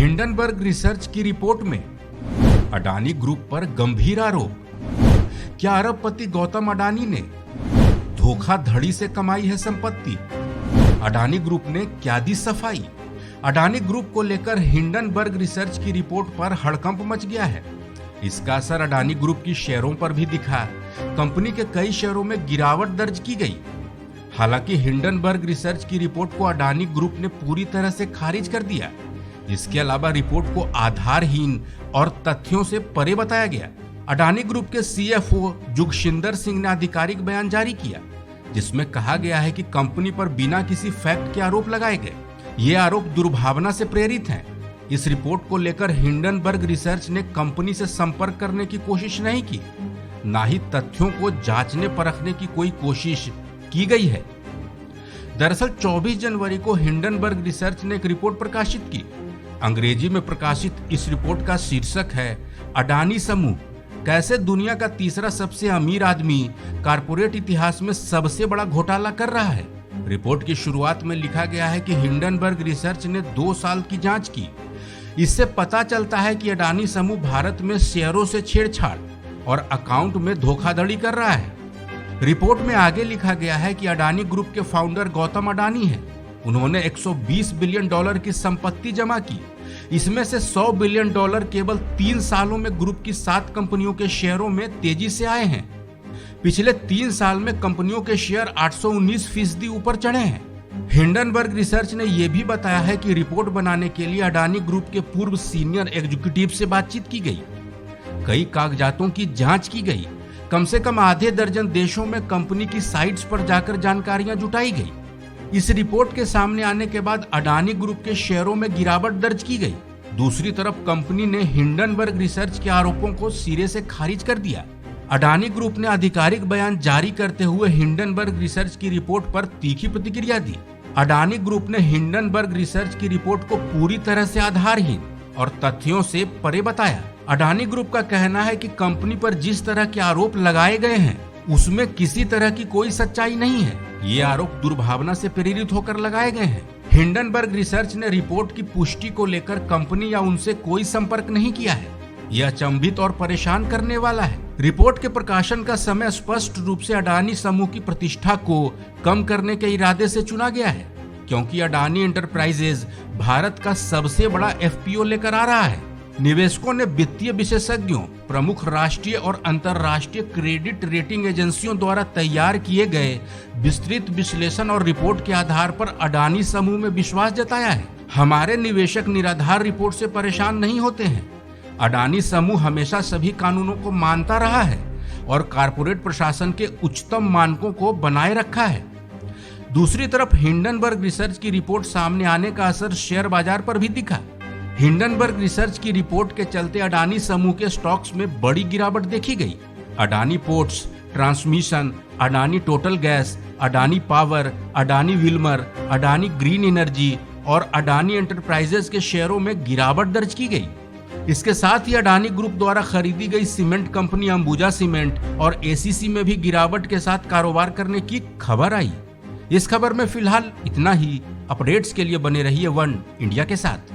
Hindenburg research की report में Adani group पर गंभीर आरोप। क्या अरबपति गौतम अडानी ने धोखाधड़ी से कमाई है संपत्ति? अडानी ग्रुप ने क्या दी सफाई? अडानी ग्रुप को लेकर हिंडनबर्ग रिसर्च की रिपोर्ट पर हड़कंप मच गया है। इसका असर अडानी ग्रुप की शेयरों पर भी दिखा। कंपनी के कई शेयरों में गिरावट दर्ज की गई। हालांकि हिंडनबर्ग रिसर्च की रिपोर्ट को अडानी ग्रुप ने पूरी तरह से खारिज कर दिया। इसके अलावा रिपोर्ट को आधारहीन और तथ्यों से परे बताया गया। अडानी ग्रुप के CFO जुगशिंदर सिंह ने आधिकारिक बयान जारी किया, जिसमें कहा गया है कि कंपनी पर बिना किसी फैक्ट के आरोप लगाए गए। ये आरोप दुर्भावना से प्रेरित हैं। इस रिपोर्ट को लेकर हिंडनबर्ग रिसर्च ने कंपनी से संपर्क करने की कोशिश नहीं की, ना ही तथ्यों को जांचने परखने की कोई कोशिश की गई है। दरअसल 24 जनवरी को हिंडनबर्ग रिसर्च ने एक रिपोर्ट प्रकाशित की। अंग्रेजी में प्रकाशित इस रिपोर्ट का शीर्षक है अडानी समूह कैसे दुनिया का तीसरा सबसे अमीर आदमी कारपोरेट इतिहास में सबसे बड़ा घोटाला कर रहा है। रिपोर्ट की शुरुआत में लिखा गया है कि हिंडनबर्ग रिसर्च ने 2 साल की जांच की। इससे पता चलता है कि अडानी समूह भारत में शेयरों से छेड़छाड़ और अकाउंट में धोखाधड़ी कर रहा है। रिपोर्ट में आगे लिखा गया है कि अडानी ग्रुप के फाउंडर गौतम अडानी हैं। उन्होंने $120 बिलियन की संपत्ति जमा की। इसमें से $100 बिलियन केवल 3 सालों में ग्रुप की 7 कंपनियों के शेयरों में तेजी से आए हैं। पिछले 3 साल में कंपनियों के शेयर 819% ऊपर चढ़े हैं। हिंडनबर्ग रिसर्च ने यह भी बताया है कि रिपोर्ट बनाने के लिए अडानी ग्रुप के पूर्व सीनियर एग्जीक्यूटिव से बातचीत की गई। कई कागजातों की जांच की गई। कम से कम आधे दर्जन देशों में कंपनी की साइट्स पर जाकर जानकारियां जुटाई गई। इस रिपोर्ट के सामने आने के बाद अडानी ग्रुप के शेयरों में गिरावट दर्ज की गई। दूसरी तरफ कंपनी ने हिंडनबर्ग रिसर्च के आरोपों को सिरे से खारिज कर दिया। अडानी ग्रुप ने आधिकारिक बयान जारी करते हुए हिंडनबर्ग रिसर्च की रिपोर्ट पर तीखी प्रतिक्रिया दी। अडानी ग्रुप ने हिंडनबर्ग रिसर्च की रिपोर्ट को पूरी तरह से आधारहीन और तथ्यों से परे बताया। अडानी ग्रुप का कहना है कि कंपनी पर जिस तरह के आरोप लगाए गए हैं उसमें किसी तरह की कोई सच्चाई नहीं है। ये आरोप दुर्भावना से प्रेरित होकर लगाए गए हैं। हिंडनबर्ग रिसर्च ने रिपोर्ट की पुष्टि को लेकर कंपनी या उनसे कोई संपर्क नहीं किया है। यह अचंभित और परेशान करने वाला है। रिपोर्ट के प्रकाशन का समय स्पष्ट रूप से अडानी समूह की प्रतिष्ठा को कम करने के इरादे से चुना गया है, क्योंकि अडानी एंटरप्राइजेज भारत का सबसे बड़ा FPO लेकर आ रहा है। निवेशकों ने वित्तीय विशेषज्ञों, प्रमुख राष्ट्रीय और अंतर्राष्ट्रीय क्रेडिट रेटिंग एजेंसियों द्वारा तैयार किए गए विस्तृत विश्लेषण और रिपोर्ट के आधार पर अडानी समूह में विश्वास जताया है। हमारे निवेशक निराधार रिपोर्ट से परेशान नहीं होते हैं। अडानी समूह हमेशा सभी कानूनों को मानता रहा है और कारपोरेट प्रशासन के उच्चतम मानकों को बनाए रखा है। दूसरी तरफ हिंडनबर्ग रिसर्च की रिपोर्ट सामने आने का असर शेयर बाजार पर भी दिखा। हिंडनबर्ग रिसर्च की रिपोर्ट के चलते अडानी समूह के स्टॉक्स में बड़ी गिरावट देखी गई। Adani ports, transmission, Adani total gas, Adani power, Adani Wilmer, Adani green energy और अडानी एंटरप्राइजेज के शेयरों में गिरावट दर्ज की गई। इसके साथ ही अडानी ग्रुप द्वारा खरीदी गई सीमेंट कंपनी अंबुजा सीमेंट और ACC में भी गिरावट के साथ कारोबार करने की खबर आई। इस खबर में फिलहाल इतना ही। अपडेट्स के लिए बने रहिए वन इंडिया के साथ।